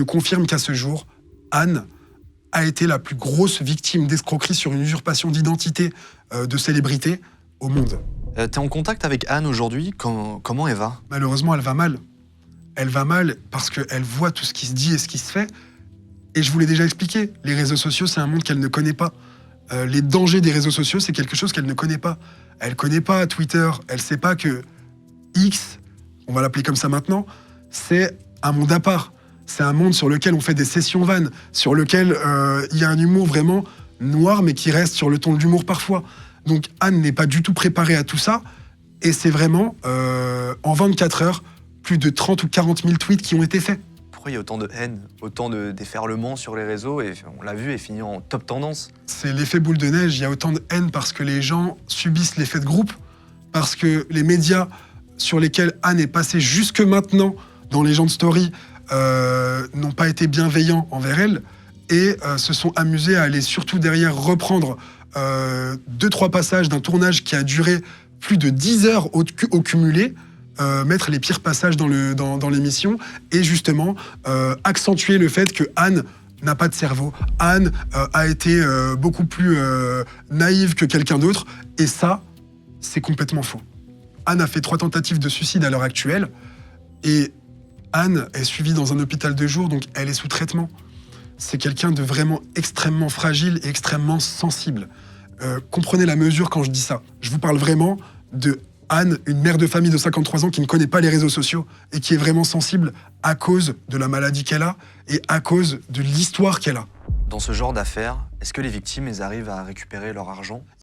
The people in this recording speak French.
Je confirme qu'à ce jour, Anne a été la plus grosse victime d'escroquerie sur une usurpation d'identité de célébrité au monde. T'es en contact avec Anne aujourd'hui? Comment elle va? Malheureusement, elle va mal. Elle va mal parce qu'elle voit tout ce qui se dit et ce qui se fait. Et je vous l'ai déjà expliqué, les réseaux sociaux, c'est un monde qu'elle ne connaît pas. Les dangers des réseaux sociaux, c'est quelque chose qu'elle ne connaît pas. Elle connaît pas Twitter, elle sait pas que X, on va l'appeler comme ça maintenant, c'est un monde à part. C'est un monde sur lequel on fait des sessions vannes, sur lequel il y a un humour vraiment noir, mais qui reste sur le ton de l'humour parfois. Donc Anne n'est pas du tout préparée à tout ça, et c'est vraiment, en 24 heures, plus de 30 ou 40 000 tweets qui ont été faits. Pourquoi il y a autant de haine, autant de déferlement sur les réseaux, et on l'a vu, et finit en top tendance? C'est l'effet boule de neige, il y a autant de haine parce que les gens subissent l'effet de groupe, parce que les médias sur lesquels Anne est passée jusque maintenant, dans les gens de story, n'ont pas été bienveillants envers elle, et se sont amusés à aller surtout derrière reprendre 2-3 passages d'un tournage qui a duré plus de 10 heures au cumulé, mettre les pires passages dans l'émission, et justement accentuer le fait que Anne n'a pas de cerveau. Anne a été beaucoup plus naïve que quelqu'un d'autre, et ça, c'est complètement faux. Anne a fait 3 tentatives de suicide à l'heure actuelle, et Anne est suivie dans un hôpital de jour, donc elle est sous traitement. C'est quelqu'un de vraiment extrêmement fragile et extrêmement sensible. Comprenez la mesure quand je dis ça. Je vous parle vraiment de Anne, une mère de famille de 53 ans qui ne connaît pas les réseaux sociaux et qui est vraiment sensible à cause de la maladie qu'elle a et à cause de l'histoire qu'elle a. Dans ce genre d'affaires, est-ce que les victimes elles arrivent à récupérer leur argent?